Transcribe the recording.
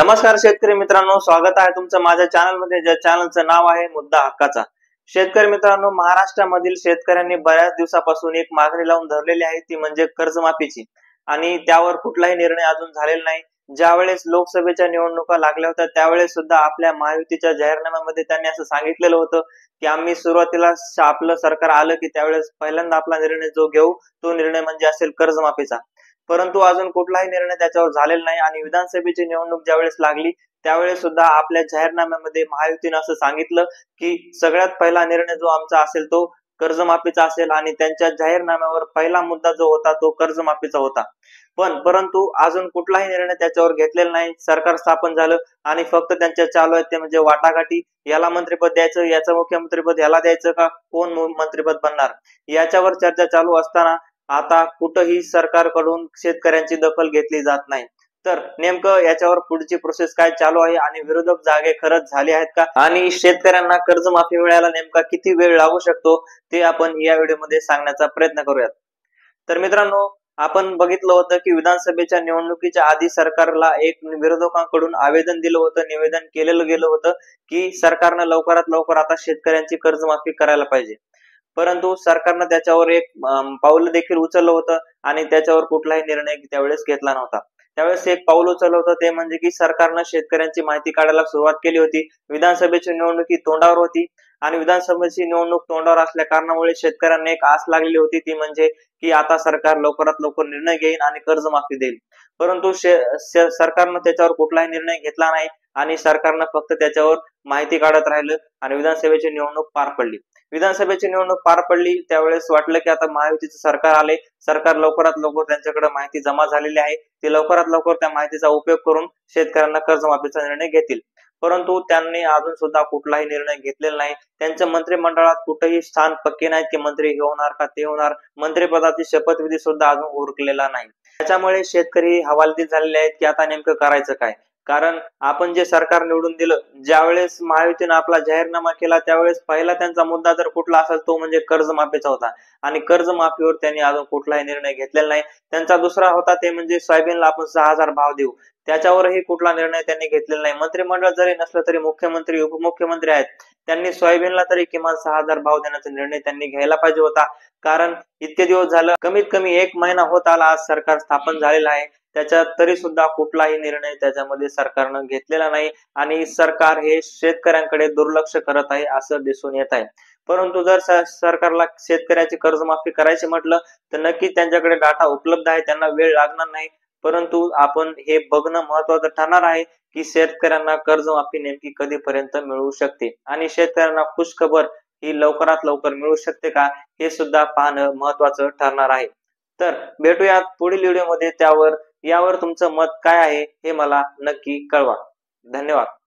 नमस्कार शेतकरी मित्रांनो, स्वागत आहे तुमचं माझ्या चॅनलमध्ये, ज्या चॅनलचं नाव आहे मुद्दा हक्काचा। शेतकरी मित्रांनो, महाराष्ट्रामधील शेतकऱ्यांनी बऱ्याच दिवसापासून एक मागणी लावून धरलेली आहे, ती म्हणजे कर्जमाफीची। आणि त्यावर कुठलाही निर्णय अजून झालेला नाही। ज्यावेळेस लोकसभेच्या निवडणुका लागल्या होत्या त्यावेळेस सुद्धा आपल्या महायुतीच्या जाहीरनाम्यामध्ये त्यांनी असं सांगितलेलं होतं की आम्ही सुरुवातीला आपलं सरकार आलं की त्यावेळेस पहिल्यांदा आपला निर्णय जो घेऊ तो निर्णय म्हणजे असेल कर्जमाफीचा। परंतु अजून कुठलाही निर्णय त्याच्यावर झालेला नाही आणि विधानसभेची निवडणूक ज्यावेळेस लागली त्यावेळेस सुद्धा आपल्या जाहीरनाम्यामध्ये महायुतीने असं सांगितलं की सगळ्यात पहिला निर्णय जो आमचा असेल तो कर्जमाफीचा असेल आणि त्यांच्या जाहीरनाम्यावर पहिला मुद्दा जो होता तो कर्जमाफीचा होता। परंतु अजून कुठलाही निर्णय त्याच्यावर घेतलेला नाही। सरकार स्थापन झालं आणि फक्त त्यांच्या चालू आहे ते म्हणजे वाटाघाटी, याला मंत्रिपद द्यायचं, याचं मुख्यमंत्रीपद याला द्यायचं का, कोण मंत्रिपद बनणार याच्यावर चर्चा चालू असताना आता कुठेही सरकारकडून शेतकऱ्यांची दखल घेतली जात नाही। तर नेमकं याच्यावर पुढची प्रोसेस काय चालू आहे आणि विरोधक जागे खरंच झाले आहेत का आणि शेतकऱ्यांना कर्जमाफी मिळायला नेमका किती वेळ लागू शकतो ते आपण या व्हिडिओमध्ये सांगण्याचा प्रयत्न करूयात। तर मित्रांनो, आपण बघितलं होतं की विधानसभेच्या निवडणुकीच्या आधी सरकारला एक विरोधकांकडून आवेदन दिलं होतं, निवेदन केलेलं गेलं होतं की सरकारने लवकरात लवकर आता शेतकऱ्यांची कर्जमाफी करायला पाहिजे। परंतु सरकारने त्याच्यावर एक पाऊल देखील उचललं होतं आणि त्याच्यावर कुठलाही निर्णय त्यावेळेस घेतला नव्हता। त्यावेळेस एक पाऊल उचललं होतं ते म्हणजे की सरकारने शेतकऱ्यांची माहिती काढायला सुरुवात केली होती। विधानसभेची निवडणुकी तोंडावर होती आणि विधानसभेची निवडणूक तोंडावर असल्या कारणामुळे शेतकऱ्यांना एक आस लागलेली होती, ती म्हणजे की आता सरकार लवकरात लवकर निर्णय घेईल आणि कर्जमाफी देईल। परंतु सरकारने त्याच्यावर कुठलाही निर्णय घेतला नाही आणि सरकारने फक्त त्याच्यावर माहिती काढत राहिलं आणि विधानसभेची निवडणूक पार पडली। विधानसभेची निवडणूक पार पडली त्यावेळेस वाटलं की आता महायुतीचं सरकार आले, सरकार लवकरात लवकर त्यांच्याकडे माहिती जमा झालेली आहे, ते लवकरात लवकर त्या माहितीचा उपयोग करून शेतकऱ्यांना कर्जमाफीचा निर्णय घेतील। परंतु त्यांनी अजून सुद्धा कुठलाही निर्णय घेतलेला नाही। त्यांच्या मंत्रिमंडळात कुठेही स्थान पक्के नाहीत की मंत्री हे होणार का ते होणार, मंत्रिपदाची शपथविधी सुद्धा अजून उरकलेला नाही। त्याच्यामुळे शेतकरी हवालदिल झालेले आहेत की आता नेमकं करायचं काय। कारण आपण जे सरकार निवडून दिलं, ज्यावेळेस महायुतीने आपला जाहीरनामा केला त्यावेळेस पहिला त्यांचा मुद्दा जर कुठला असेल तो म्हणजे कर्जमाफीचा होता आणि कर्जमाफीवर त्यांनी अजून कुठलाही निर्णय घेतलेला नाही। त्यांचा दुसरा होता ते म्हणजे सोयाबीनला आपण 6000 भाव देऊ, त्याच्यावरही कुठला निर्णय त्यांनी घेतलेला नाही। मंत्रिमंडळ जरी नसलं तरी मुख्यमंत्री उपमुख्यमंत्री आहेत, त्यांनी सोयाबीनला तरी किमान 6000 भाव देण्याचा निर्णय त्यांनी घ्यायला पाहिजे होता। कारण इतके दिवस झालं, कमीत कमी 1 महिना होत आला आज सरकार स्थापन झालेलं आहे, त्याच्यात तरी सुद्धा कुठलाही निर्णय त्याच्यामध्ये सरकारनं घेतलेला नाही आणि सरकार हे शेतकऱ्यांकडे दुर्लक्ष करत आहे असं दिसून येत आहे। परंतु जर सरकारला शेतकऱ्याची कर्जमाफी करायची म्हटलं तर नक्की त्यांच्याकडे डाटा उपलब्ध आहे, त्यांना वेळ लागणार नाही। परंतु आपण हे बघणं महत्त्वाचं ठरणार आहे की शेतकऱ्यांना कर्जमाफी नेमकी कधीपर्यंत मिळू शकते आणि शेतकऱ्यांना खुशखबर ही लवकरात लवकर मिळू शकते का हे सुद्धा पाहणं महत्त्वाचं ठरणार आहे। तर भेटूयात पुढील व्हिडिओमध्ये, यावर तुमचं मत काय आहे हे मला नक्की कळवा। धन्यवाद।